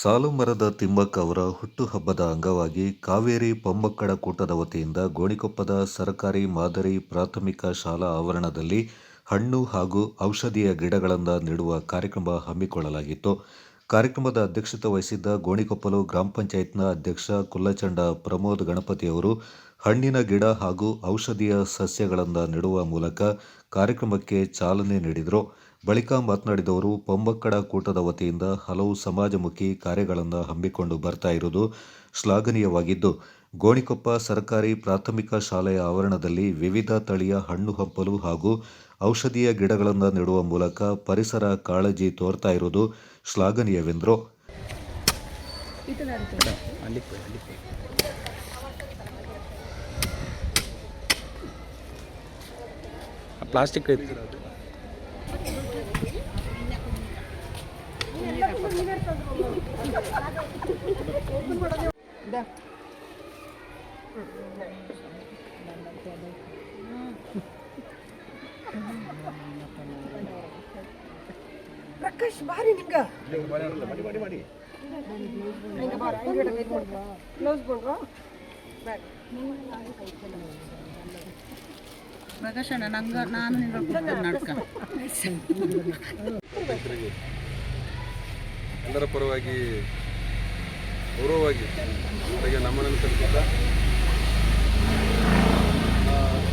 ಸಾಲುಮರದ ತಿಮ್ಮಕ್ಕ ಅವರ ಹುಟ್ಟುಹಬ್ಬದ ಅಂಗವಾಗಿ ಕಾವೇರಿ ಪೊಮ್ಮಕ್ಕಳ ಕೂಟದ ವತಿಯಿಂದ ಗೋಣಿಕೊಪ್ಪದ ಸರ್ಕಾರಿ ಮಾದರಿ ಪ್ರಾಥಮಿಕ ಶಾಲಾ ಆವರಣದಲ್ಲಿ ಹಣ್ಣು ಹಾಗೂ ಔಷಧೀಯ ಗಿಡಗಳನ್ನು ನೆಡುವ ಕಾರ್ಯಕ್ರಮ ಹಮ್ಮಿಕೊಳ್ಳಲಾಗಿತ್ತು. ಕಾರ್ಯಕ್ರಮದ ಅಧ್ಯಕ್ಷತೆ ವಹಿಸಿದ್ದ ಗೋಣಿಕೊಪ್ಪಲು ಗ್ರಾಮ ಪಂಚಾಯತ್ನ ಅಧ್ಯಕ್ಷ ಕುಲ್ಲಚಂಡ ಪ್ರಮೋದ್ ಗಣಪತಿಯವರು ಹಣ್ಣಿನ ಗಿಡ ಹಾಗೂ ಔಷಧೀಯ ಸಸ್ಯಗಳನ್ನು ನೆಡುವ ಮೂಲಕ ಕಾರ್ಯಕ್ರಮಕ್ಕೆ ಚಾಲನೆ ನೀಡಿದರು. ಬಳಿಕ ಮಾತನಾಡಿದವರು, ಪೊಮ್ಮಕ್ಕಳ ಕೂಟದ ವತಿಯಿಂದ ಹಲವು ಸಮಾಜಮುಖಿ ಕಾರ್ಯಗಳನ್ನು ಹಮ್ಮಿಕೊಂಡು ಬರ್ತಾ ಇರುವುದು ಶ್ಲಾಘನೀಯವಾಗಿದ್ದು, ಗೋಣಿಕೊಪ್ಪ ಸರ್ಕಾರಿ ಪ್ರಾಥಮಿಕ ಶಾಲೆಯ ಆವರಣದಲ್ಲಿ ವಿವಿಧ ತಳಿಯ ಹಣ್ಣು ಹಂಪಲು ಹಾಗೂ ಔಷಧೀಯ ಗಿಡಗಳನ್ನು ನೆಡುವ ಮೂಲಕ ಪರಿಸರ ಕಾಳಜಿ ತೋರ್ತಾ ಇರುವುದು ಶ್ಲಾಘನೀಯವೆಂದರು. ಪ್ಲಾಸ್ಟಿಕ್ ಪ್ರಕಾಶ್ ಬಾರಿ ನಿಂಗ ಪ್ರಕಾಶ್ ಅಣ್ಣ ನಾನು ನಾಟಕ ಎಲ್ಲರ ಪರವಾಗಿ ಗೌರವವಾಗಿ ಜೊತೆಗೆ ನಮ್ಮನ್ನು ಕಲಿಸುತ್ತಾ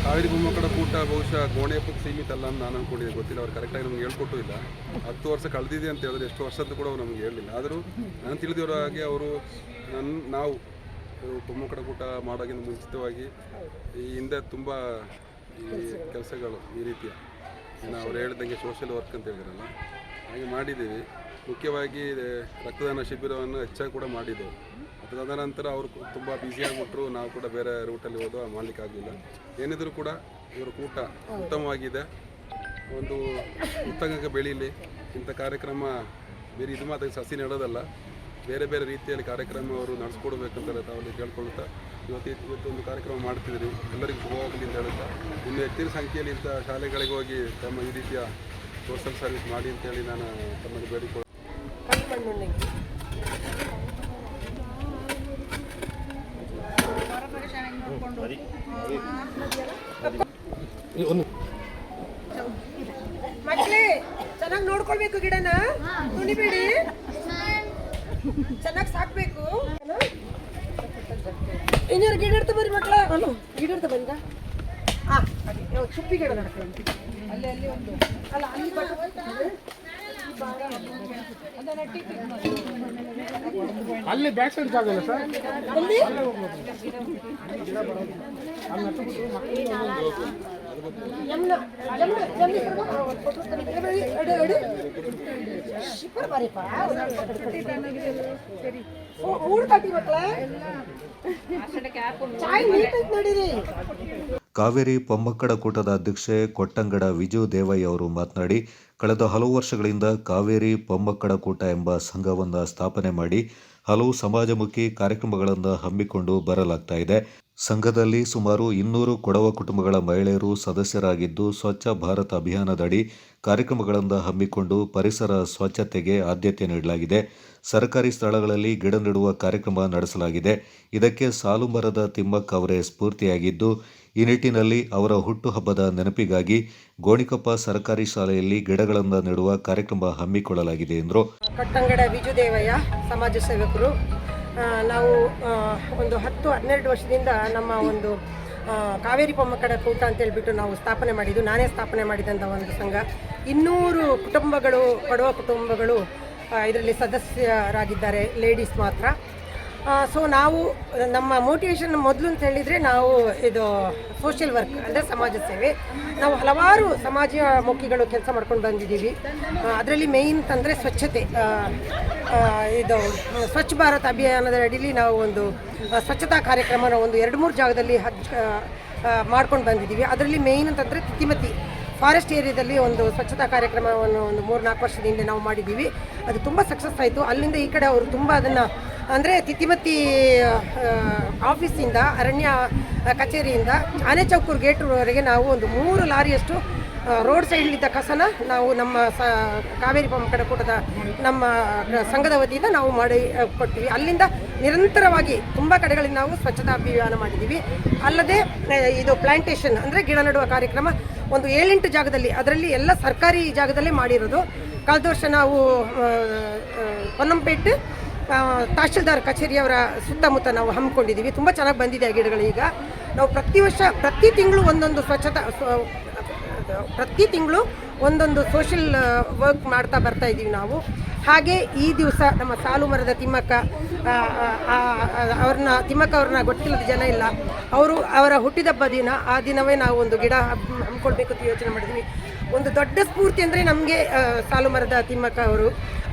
ಕಾವೇರಿ ಪೊಮ್ಮಕ್ಕಳ ಕೂಟ ಬಹುಶಃ ಗೋಣಿಯಪ್ಪಕ್ಕೆ ಸೀಮಿತ ಅಲ್ಲ ಅಂತ ನಾನು ಅಂದ್ಕೊಂಡಿದ್ದೆ. ಗೊತ್ತಿಲ್ಲ, ಅವ್ರು ಕರೆಕ್ಟಾಗಿ ನಮ್ಗೆ ಹೇಳ್ಕೊಟ್ಟು ಇಲ್ಲ. 10 ವರ್ಷ ಕಳೆದಿದೆ ಅಂತ ಹೇಳಿದ್ರೆ ಎಷ್ಟು ವರ್ಷ ಅಂತ ಕೂಡ ಅವ್ರು ನಮ್ಗೆ ಹೇಳಲಿಲ್ಲ. ಆದರೂ ನಾನು ತಿಳಿದಿರೋ ಹಾಗೆ ಅವರು ನಾವು ಪೊಮ್ಮಕ್ಕಳ ಕೂಟ ಮಾಡೋಕ್ಕಿಂತ ಮುಂಚಿತವಾಗಿ ಈ ಹಿಂದೆ ತುಂಬ ಈ ಕೆಲಸಗಳು ಈ ರೀತಿಯ ಅವ್ರು ಹೇಳಿದಂಗೆ ಸೋಷಿಯಲ್ ವರ್ಕ್ ಅಂತ ಹೇಳಿದ್ರಲ್ಲ, ಹಾಗೆ ಮಾಡಿದ್ದೀವಿ. ಮುಖ್ಯವಾಗಿ ರಕ್ತದಾನ ಶಿಬಿರವನ್ನು ಹೆಚ್ಚಾಗಿ ಕೂಡ ಮಾಡಿದ್ದೆವು. ತದನಂತರ ಅವರು ತುಂಬ ಬ್ಯುಸಿಯಾಗಿಬಿಟ್ರು, ನಾವು ಕೂಡ ಬೇರೆ ರೂಟಲ್ಲಿ ಹೋದೋ ಮಾಡಲಿಕ್ಕಾಗಲಿಲ್ಲ. ಏನಿದ್ರು ಕೂಡ ಇವರ ಕೂಟ ಉತ್ತಮವಾಗಿದೆ, ಒಂದು ಉತ್ತಂಗಕ್ಕೆ ಬೆಳೀಲಿ. ಇಂಥ ಕಾರ್ಯಕ್ರಮ ಬೇರೆ ಇದು ಮಾತ್ರ ಸಸಿ ನೆಡೋದಲ್ಲ, ಬೇರೆ ಬೇರೆ ರೀತಿಯಲ್ಲಿ ಕಾರ್ಯಕ್ರಮ ಅವರು ನಡೆಸ್ಕೊಡ್ಬೇಕಂತಾರೆ ತಾವಲ್ಲಿ ಕೇಳ್ಕೊಳ್ತಾ ಇವತ್ತೊಂದು ಕಾರ್ಯಕ್ರಮ ಮಾಡ್ತಿದ್ರಿ. ಎಲ್ಲರಿಗೂ ಶುಭವಾಗಲಿ ಅಂತ ಹೇಳುತ್ತಾ ಇನ್ನು ಹೆಚ್ಚಿನ ಸಂಖ್ಯೆಯಲ್ಲಿ ಇಂಥ ಶಾಲೆಗಳಿಗೆ ಹೋಗಿ ತಮ್ಮ ಈ ರೀತಿಯ ಸೋಷಲ್ ಸರ್ವಿಸ್ ಮಾಡಿ ಅಂತೇಳಿ ನಾನು ತಮ್ಮಲ್ಲಿ ಬೇಡಿಕೊಳ್ಳ ಮಕ್ಕಳೇ ಚೆನ್ನಾಗಿ ನೋಡ್ಕೊಳ್ಬೇಕು, ಗಿಡನ ತುಣಿಬೇಡಿ, ಚೆನ್ನಾಗಿ ಸಾಕ್ಬೇಕು. ಇನ್ಯಾರು ಗಿಡ ಇಡ್ತಾ ಬರ್ರಿ ಮಕ್ಕಳ, ಗಿಡ ಇಡ್ತಾ ಬಂದ ಚುಪ್ಪಿ ಗಿಡ ನಡ್ಕೊಂಡು ಅಲ್ಲಿ ಒಂದು ಅಲ್ಲ ಅಲ್ಲಿ ಅಲ್ಲಿ ಬ್ಯಾಕ್ ಸೈಡ್ ಜಾಗಲ್ಲ ಸರ್, ಕಾವೇರಿ ಪೊಮ್ಮಕ್ಕಳ ಕೂಟದ ಅಧ್ಯಕ್ಷೆ ಕೊಟ್ಟಂಗಡ ವಿಜು ದೇವಯ್ಯ ಅವರು ಮಾತನಾಡಿ, ಕಳೆದ ಹಲವು ವರ್ಷಗಳಿಂದ ಕಾವೇರಿ ಪೊಮ್ಮಕ್ಕಳ ಕೂಟ ಎಂಬ ಸಂಘವನ್ನು ಸ್ಥಾಪನೆ ಮಾಡಿ ಹಲವು ಸಮಾಜಮುಖಿ ಕಾರ್ಯಕ್ರಮಗಳನ್ನು ಹಮ್ಮಿಕೊಂಡು ಬರಲಾಗ್ತಾ ಇದೆ. ಸಂಘದಲ್ಲಿ ಸುಮಾರು 200 ಕೊಡವ ಕುಟುಂಬಗಳ ಮಹಿಳೆಯರು ಸದಸ್ಯರಾಗಿದ್ದು, ಸ್ವಚ್ಛ ಭಾರತ್ ಅಭಿಯಾನದಡಿ ಕಾರ್ಯಕ್ರಮಗಳನ್ನು ಹಮ್ಮಿಕೊಂಡು ಪರಿಸರ ಸ್ವಚ್ಛತೆಗೆ ಆದ್ಯತೆ ನೀಡಲಾಗಿದೆ. ಸರ್ಕಾರಿ ಸ್ಥಳಗಳಲ್ಲಿ ಗಿಡ ನೆಡುವ ಕಾರ್ಯಕ್ರಮ ನಡೆಸಲಾಗಿದೆ. ಇದಕ್ಕೆ ಸಾಲುಮರದ ತಿಮ್ಮಕ್ಕ ಅವರೇ ಸ್ಫೂರ್ತಿಯಾಗಿದ್ದು, ಈ ನಿಟ್ಟಿನಲ್ಲಿ ಅವರ ಹುಟ್ಟುಹಬ್ಬದ ನೆನಪಿಗಾಗಿ ಗೋಣಿಕೊಪ್ಪ ಸರ್ಕಾರಿ ಶಾಲೆಯಲ್ಲಿ ಗಿಡಗಳನ್ನು ನೆಡುವ ಕಾರ್ಯಕ್ರಮ ಹಮ್ಮಿಕೊಳ್ಳಲಾಗಿದೆ ಎಂದರು. ಕೊಟ್ಟಂಗಡ ವಿಜು ದೇವಯ್ಯ ಸಮಾಜ ಸೇವಕರು. ನಾವು ಒಂದು 10-12 ವರ್ಷದಿಂದ ನಮ್ಮ ಒಂದು ಕಾವೇರಿ ಪೊಮ್ಮಕ್ಕಳ ಕೂಟ ಅಂತೇಳ್ಬಿಟ್ಟು ನಾವು ಸ್ಥಾಪನೆ ಮಾಡಿದ್ದು, ನಾನೇ ಸ್ಥಾಪನೆ ಮಾಡಿದಂಥ ಒಂದು ಸಂಘ. 200 ಕುಟುಂಬಗಳು, ಕೊಡವ ಕುಟುಂಬಗಳು ಇದರಲ್ಲಿ ಸದಸ್ಯರಾಗಿದ್ದಾರೆ, ಲೇಡೀಸ್ ಮಾತ್ರ. ಸೊ ನಾವು ನಮ್ಮ ಮೋಟಿವೇಶನ್ ಮೊದಲು ಅಂತ ಹೇಳಿದರೆ ನಾವು ಇದು ಸೋಷಿಯಲ್ ವರ್ಕ್ ಅಂದರೆ ಸಮಾಜ ಸೇವೆ. ನಾವು ಹಲವಾರು ಸಮಾಜಮುಖಿಗಳು ಕೆಲಸ ಮಾಡ್ಕೊಂಡು ಬಂದಿದ್ದೀವಿ. ಅದರಲ್ಲಿ ಮೇಯ್ನ್ ಅಂತಂದರೆ ಸ್ವಚ್ಛತೆ. ಇದು ಸ್ವಚ್ಛ ಭಾರತ್ ಅಭಿಯಾನದ ಅಡಿಯಲ್ಲಿ ನಾವು ಒಂದು ಸ್ವಚ್ಛತಾ ಕಾರ್ಯಕ್ರಮನ ಒಂದು 2-3 ಜಾಗದಲ್ಲಿ ಮಾಡ್ಕೊಂಡು ಬಂದಿದ್ದೀವಿ. ಅದರಲ್ಲಿ ಮೇಯ್ನ್ ಅಂತಂದರೆ ತಿತಿಮತಿ ಫಾರೆಸ್ಟ್ ಏರಿಯಾದಲ್ಲಿ ಒಂದು ಸ್ವಚ್ಛತಾ ಕಾರ್ಯಕ್ರಮವನ್ನು ಒಂದು 3-4 ವರ್ಷದ ಹಿಂದೆ ನಾವು ಮಾಡಿದ್ದೀವಿ. ಅದು ತುಂಬ ಸಕ್ಸಸ್ ಆಯಿತು. ಅಲ್ಲಿಂದ ಈ ಕಡೆ ಅವರು ತುಂಬ ಅದನ್ನು ಅಂದರೆ ತಿತಿಮತಿ ಆಫೀಸಿಂದ, ಅರಣ್ಯ ಕಚೇರಿಯಿಂದ ಆನೆಚೌಕೂರು ಗೇಟ್ವರೆಗೆ ನಾವು ಒಂದು 3 ಲಾರಿಯಷ್ಟು ರೋಡ್ ಸೈಡ್ಲಿದ್ದ ಕಸನ ನಾವು ನಮ್ಮ ಕಾವೇರಿ ಪಂಪಕಡ ಕೂಟದ ನಮ್ಮ ಸಂಘದ ವತಿಯಿಂದ ನಾವು ಮಾಡಿ ಕೊಡ್ತೀವಿ. ಅಲ್ಲಿಂದ ನಿರಂತರವಾಗಿ ತುಂಬ ಕಡೆಗಳಲ್ಲಿ ನಾವು ಸ್ವಚ್ಛತಾ ಅಭಿಯಾನ ಮಾಡಿದ್ದೀವಿ. ಅಲ್ಲದೆ ಇದು ಪ್ಲಾಂಟೇಶನ್ ಅಂದರೆ ಗಿಡ ನೆಡುವ ಕಾರ್ಯಕ್ರಮ ಒಂದು 7-8 ಜಾಗದಲ್ಲಿ, ಅದರಲ್ಲಿ ಎಲ್ಲ ಸರ್ಕಾರಿ ಜಾಗದಲ್ಲೇ ಮಾಡಿರೋದು. ಕಳೆದ ವರ್ಷ ನಾವು ಪೊನ್ನಂಪೇಟೆ ತಹಶೀಲ್ದಾರ್ ಕಚೇರಿಯವರ ಸುತ್ತಮುತ್ತ ನಾವು ಹಮ್ಮಿಕೊಂಡಿದ್ದೀವಿ. ತುಂಬ ಚೆನ್ನಾಗಿ ಬಂದಿದೆ ಆ ಗಿಡಗಳು. ಈಗ ನಾವು ಪ್ರತಿ ತಿಂಗಳು ಒಂದೊಂದು ಸೋಷಿಯಲ್ ವರ್ಕ್ ಮಾಡ್ತಾ ಬರ್ತಾ ಇದ್ದೀವಿ ನಾವು. ಹಾಗೆ ಈ ದಿವಸ ನಮ್ಮ ಸಾಲು ಮರದ ತಿಮ್ಮಕ್ಕ ಅವ್ರನ್ನ ಗೊತ್ತಿಲ್ಲದ ಜನ ಇಲ್ಲ. ಅವರ ಹುಟ್ಟಿದಬ್ಬ ದಿನ, ಆ ದಿನವೇ ನಾವು ಒಂದು ಗಿಡ ಹಮ್ಮಿಕೊಳ್ಬೇಕು ಅಂತ ಯೋಚನೆ ಮಾಡಿದ್ವಿ. ಒಂದು ದೊಡ್ಡ ಸ್ಫೂರ್ತಿ ಅಂದರೆ ನಮಗೆ ಸಾಲು ಮರದ ತಿಮ್ಮಕ್ಕ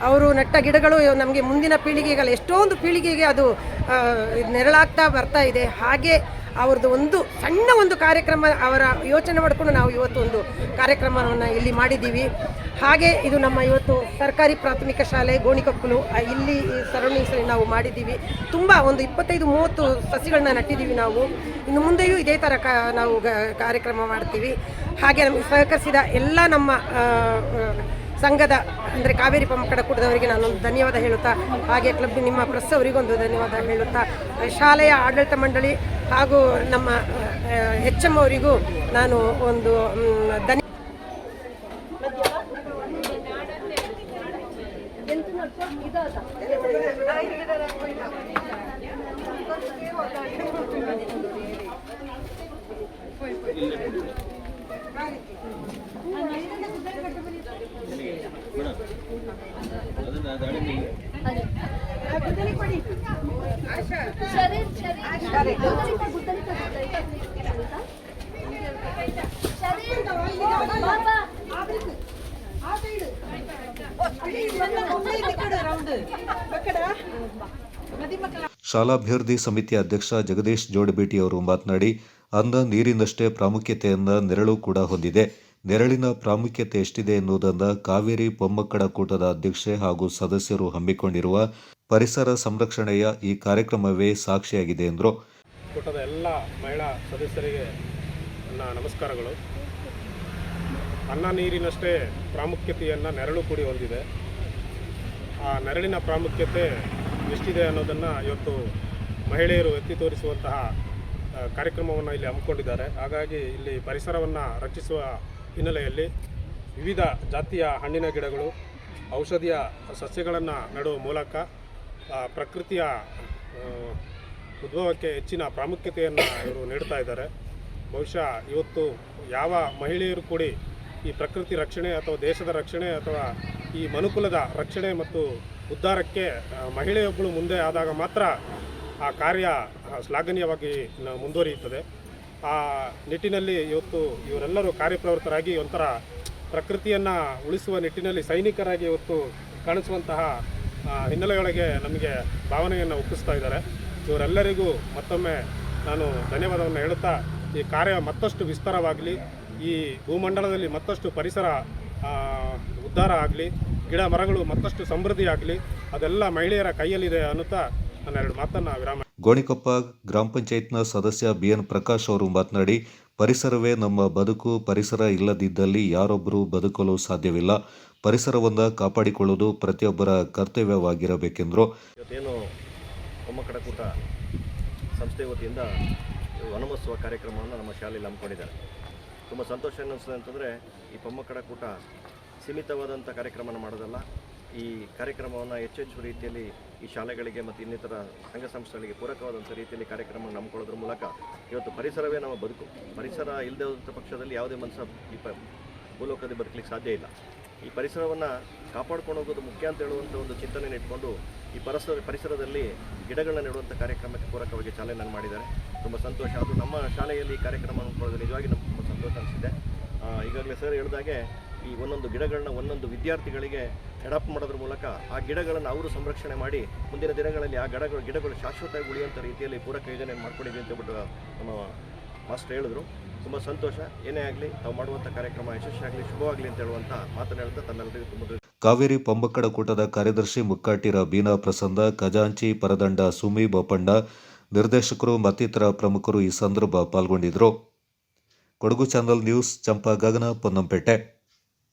ಅವರು ನೆಟ್ಟ ಗಿಡಗಳು ನಮಗೆ ಮುಂದಿನ ಪೀಳಿಗೆಗಳ ಎಷ್ಟೊಂದು ಪೀಳಿಗೆಗೆ ಅದು ನೆರಳಾಗ್ತಾ ಬರ್ತಾ ಇದೆ. ಹಾಗೆ ಅವ್ರದ್ದು ಒಂದು ಸಣ್ಣ ಒಂದು ಕಾರ್ಯಕ್ರಮ ಅವರ ಯೋಚನೆ ಮಾಡಿಕೊಂಡು ನಾವು ಇವತ್ತು ಒಂದು ಕಾರ್ಯಕ್ರಮವನ್ನು ಇಲ್ಲಿ ಮಾಡಿದ್ದೀವಿ. ಹಾಗೆ ಇದು ನಮ್ಮ ಇವತ್ತು ಸರ್ಕಾರಿ ಪ್ರಾಥಮಿಕ ಶಾಲೆ ಗೋಣಿಕೊಪ್ಪಲು ಇಲ್ಲಿ ಸರೌಂಡಿಂಗ್ಸಲ್ಲಿ ನಾವು ಮಾಡಿದ್ದೀವಿ. ತುಂಬ ಒಂದು 25-30 ಸಸಿಗಳನ್ನ ನಟ್ಟಿದ್ದೀವಿ ನಾವು. ಇನ್ನು ಮುಂದೆಯೂ ಇದೇ ಥರ ನಾವು ಕಾರ್ಯಕ್ರಮ ಮಾಡ್ತೀವಿ. ಹಾಗೆ ನಮಗೆ ಸಹಕರಿಸಿದ ಎಲ್ಲ ನಮ್ಮ ಸಂಘದ ಅಂದರೆ ಕಾವೇರಿ ಪಂಪಕಡ ಕೂಟದವರಿಗೆ ನಾನೊಂದು ಧನ್ಯವಾದ ಹೇಳುತ್ತಾ, ಹಾಗೆ ಕ್ಲಬ್ ನಿಮ್ಮ ಪ್ರೆಸ್ ಅವರಿಗೊಂದು ಧನ್ಯವಾದ ಹೇಳುತ್ತಾ, ಶಾಲೆಯ ಆಡಳಿತ ಮಂಡಳಿ ಹಾಗೂ ನಮ್ಮ HM ಅವರಿಗೂ ನಾನು ಒಂದು ಶಾಲಾಭಿವೃದ್ಧಿ ಸಮಿತಿಯ ಅಧ್ಯಕ್ಷ ಜಗದೀಶ್ ಜೋಡಬೇಟಿ ಅವರು ಮಾತನಾಡಿ, ಅನ್ನ ನೀರಿನಷ್ಟೇ ಪ್ರಾಮುಖ್ಯತೆಯನ್ನ ನೆರಳು ಕೂಡ ಹೊಂದಿದೆ. ನೆರಳಿನ ಪ್ರಾಮುಖ್ಯತೆ ಎಷ್ಟಿದೆ ಎನ್ನುವುದನ್ನು ಕಾವೇರಿ ಪೊಮ್ಮಕ್ಕಡ ಕೂಟದ ಅಧ್ಯಕ್ಷೆ ಹಾಗೂ ಸದಸ್ಯರು ಹಮ್ಮಿಕೊಂಡಿರುವ ಪರಿಸರ ಸಂರಕ್ಷಣೆಯ ಈ ಕಾರ್ಯಕ್ರಮವೇ ಸಾಕ್ಷಿಯಾಗಿದೆ ಎಂದರು. ಕೂಟದ ಎಲ್ಲ ಮಹಿಳಾ ಸದಸ್ಯರಿಗೆ ನನ್ನ ನಮಸ್ಕಾರಗಳು. ಅನ್ನ ನೀರಿನಷ್ಟೇ ಪ್ರಾಮುಖ್ಯತೆಯನ್ನು ನೆರಳು ಕೂಡಿ ಹೊಂದಿದೆ. ಆ ನೆರಳಿನ ಪ್ರಾಮುಖ್ಯತೆ ಎಷ್ಟಿದೆ ಅನ್ನೋದನ್ನು ಇವತ್ತು ಮಹಿಳೆಯರು ಎತ್ತಿ ತೋರಿಸುವಂತಹ ಕಾರ್ಯಕ್ರಮವನ್ನು ಇಲ್ಲಿ ಹಮ್ಮಿಕೊಂಡಿದ್ದಾರೆ. ಹಾಗಾಗಿ ಇಲ್ಲಿ ಪರಿಸರವನ್ನು ರಕ್ಷಿಸುವ ಹಿನ್ನೆಲೆಯಲ್ಲಿ ವಿವಿಧ ಜಾತಿಯ ಹಣ್ಣಿನ ಗಿಡಗಳು, ಔಷಧಿಯ ಸಸ್ಯಗಳನ್ನು ನೆಡುವ ಮೂಲಕ ಪ್ರಕೃತಿಯ ಉದ್ಭವಕ್ಕೆ ಹೆಚ್ಚಿನ ಪ್ರಾಮುಖ್ಯತೆಯನ್ನು ಇವರು ನೀಡ್ತಾ ಇದ್ದಾರೆ. ಬಹುಶಃ ಇವತ್ತು ಯಾವ ಮಹಿಳೆಯರು ಕೂಡಿ ಈ ಪ್ರಕೃತಿ ರಕ್ಷಣೆ ಅಥವಾ ದೇಶದ ರಕ್ಷಣೆ ಅಥವಾ ಈ ಮನುಕುಲದ ರಕ್ಷಣೆ ಮತ್ತು ಉದ್ಧಾರಕ್ಕೆ ಮಹಿಳೆಯೊಬ್ಬಳು ಮುಂದೆ ಆದಾಗ ಮಾತ್ರ ಆ ಕಾರ್ಯ ಶ್ಲಾಘನೀಯವಾಗಿ ಮುಂದುವರಿಯುತ್ತದೆ. ಆ ನಿಟ್ಟಿನಲ್ಲಿ ಇವತ್ತು ಇವರೆಲ್ಲರೂ ಕಾರ್ಯಪ್ರವೃತ್ತರಾಗಿ ಒಂಥರ ಪ್ರಕೃತಿಯನ್ನು ಉಳಿಸುವ ನಿಟ್ಟಿನಲ್ಲಿ ಸೈನಿಕರಾಗಿ ಇವತ್ತು ಕಾಣಿಸುವಂತಹ ಹಿನ್ನೆಲೆಯೊಳಗೆ ನಮಗೆ ಭಾವನೆಯನ್ನು ಒಪ್ಪಿಸ್ತಾ ಇದ್ದಾರೆ. ಇವರೆಲ್ಲರಿಗೂ ಮತ್ತೊಮ್ಮೆ ನಾನು ಧನ್ಯವಾದವನ್ನು ಹೇಳುತ್ತಾ, ಈ ಕಾರ್ಯ ಮತ್ತಷ್ಟು ವಿಸ್ತಾರವಾಗಲಿ, ಈ ಭೂಮಂಡಲದಲ್ಲಿ ಮತ್ತಷ್ಟು ಪರಿಸರ ಉದ್ಧಾರ ಆಗಲಿ, ಗಿಡ ಮರಗಳು ಮತ್ತಷ್ಟು ಸಮೃದ್ಧಿ ಆಗಲಿ, ಅದೆಲ್ಲ ಮಹಿಳೆಯರ ಕೈಯಲ್ಲಿದೆ ಅನ್ನುತ್ತಾ ನನ್ನ 2 ಮಾತನ್ನು ವಿರಾಮ. ಗೋಣಿಕೊಪ್ಪ ಗ್ರಾಮ ಪಂಚಾಯತ್ನ ಸದಸ್ಯ BN ಪ್ರಕಾಶ್ ಅವರು ಮಾತನಾಡಿ, ಪರಿಸರವೇ ನಮ್ಮ ಬದುಕು. ಪರಿಸರ ಇಲ್ಲದಿದ್ದಲ್ಲಿ ಯಾರೊಬ್ಬರೂ ಬದುಕಲು ಸಾಧ್ಯವಿಲ್ಲ. ಪರಿಸರವನ್ನು ಕಾಪಾಡಿಕೊಳ್ಳುವುದು ಪ್ರತಿಯೊಬ್ಬರ ಕರ್ತವ್ಯವಾಗಿರಬೇಕೆಂದರು. ಇವತ್ತೇನು ಪೊಮ್ಮಕ್ಕಡ ಕೂಟ ಸಂಸ್ಥೆ ವತಿಯಿಂದ ವನಮಹೋತ್ಸವ ಕಾರ್ಯಕ್ರಮವನ್ನು ನಮ್ಮ ಶಾಲೆಯಲ್ಲಿ ಹಮ್ಮಿಕೊಂಡಿದ್ದಾರೆ. ತುಂಬ ಸಂತೋಷ ಅನ್ನಿಸ್ತದೆ ಅಂತಂದರೆ, ಈ ಪೊಮ್ಮಕ್ಕಡ ಕೂಟ ಸೀಮಿತವಾದಂಥ ಕಾರ್ಯಕ್ರಮನ ಮಾಡೋದಲ್ಲ. ಈ ಕಾರ್ಯಕ್ರಮವನ್ನು ಹೆಚ್ಚು ರೀತಿಯಲ್ಲಿ ಈ ಶಾಲೆಗಳಿಗೆ ಮತ್ತು ಇನ್ನಿತರ ಸಂಘ ಸಂಸ್ಥೆಗಳಿಗೆ ಪೂರಕವಾದಂಥ ರೀತಿಯಲ್ಲಿ ಕಾರ್ಯಕ್ರಮವನ್ನು ಹಮ್ಮಿಕೊಳ್ಳೋದ್ರ ಮೂಲಕ ಇವತ್ತು ಪರಿಸರವೇ ನಮ್ಮ ಬದುಕು. ಪರಿಸರ ಇಲ್ಲದೆ ಹೋದಂಥ ಪಕ್ಷದಲ್ಲಿ ಯಾವುದೇ ಮನುಷ್ಯ ಈ ಭೂಲೋಕದಲ್ಲಿ ಬದುಕಲಿಕ್ಕೆ ಸಾಧ್ಯ ಇಲ್ಲ. ಈ ಪರಿಸರವನ್ನು ಕಾಪಾಡ್ಕೊಂಡು ಹೋಗೋದು ಮುಖ್ಯ ಅಂತ ಹೇಳುವಂಥ ಒಂದು ಚಿಂತನೆಯನ್ನು ಇಟ್ಕೊಂಡು ಈ ಪರಿಸರದಲ್ಲಿ ಗಿಡಗಳನ್ನ ನೆಡುವಂಥ ಕಾರ್ಯಕ್ರಮಕ್ಕೆ ಪೂರಕವಾಗಿ ಚಾಲನೆ ಮಾಡಿದ್ದಾರೆ. ತುಂಬ ಸಂತೋಷ. ಅದು ನಮ್ಮ ಶಾಲೆಯಲ್ಲಿ ಈ ಕಾರ್ಯಕ್ರಮ ಹಮ್ಮಿಕೊಳ್ಳೋದು ನಿಜವಾಗಿ ನಮ್ಗೆ ತುಂಬ ಸಂತೋಷ ಅನಿಸಿದೆ. ಈಗಾಗಲೇ ಸರ್ ಹೇಳಿದಾಗೆ ಈ ಒಂದೊಂದು ಗಿಡಗಳನ್ನ ಒಂದೊಂದು ವಿದ್ಯಾರ್ಥಿಗಳಿಗೆ ಅಡಾಪ್ಟ್ ಮಾಡೋದ್ರ ಮೂಲಕ ಆ ಗಿಡಗಳನ್ನು ಅವರು ಸಂರಕ್ಷಣೆ ಮಾಡಿ ಮುಂದಿನ ದಿನಗಳಲ್ಲಿ ಆ ಗಿಡಗಳು ಶಾಶ್ವತವಾಗಿ ಉಳಿಯುವಂಥ ರೀತಿಯಲ್ಲಿ ಪೂರಕ ಯೋಜನೆಯನ್ನು ಮಾಡ್ಕೊಂಡಿದ್ದೀವಿ ಅಂತ ಹೇಳ್ಬಿಟ್ಟು ನಮ್ಮ ಮಾಸ್ಟರ್ ಹೇಳಿದ್ರು. ತುಂಬ ಸಂತೋಷ. ಏನೇ ಆಗಲಿ ತಾವು ಮಾಡುವಂಥ ಕಾರ್ಯಕ್ರಮ ಯಶಸ್ವಿಯಾಗಲಿ, ಶುಭವಾಗಲಿ ಅಂತ ಹೇಳುವಂಥ ಮಾತನ್ನು ಹೇಳ್ತಾ ತಮ್ಮೆಲ್ಲರಿಗೂ ತುಂಬ. ಕಾವೇರಿ ಪೊಮ್ಮಕ್ಕಡ ಕೂಟದ ಕಾರ್ಯದರ್ಶಿ ಮುಕ್ಕಾಟಿರ ಬೀನಾ ಪ್ರಸನ್ನ, ಖಜಾಂಚಿ ಪರದಂಡ ಸುಮಿ ಬೋಪಣ್ಣ, ನಿರ್ದೇಶಕರು ಮತ್ತಿತರ ಪ್ರಮುಖರು ಈ ಸಂದರ್ಭ ಪಾಲ್ಗೊಂಡಿದ್ದರು. ಕೊಡಗು ಚಾನಲ್ ನ್ಯೂಸ್, ಚಂಪಾ ಗಗನ, ಪೊನ್ನಂಪೇಟೆ.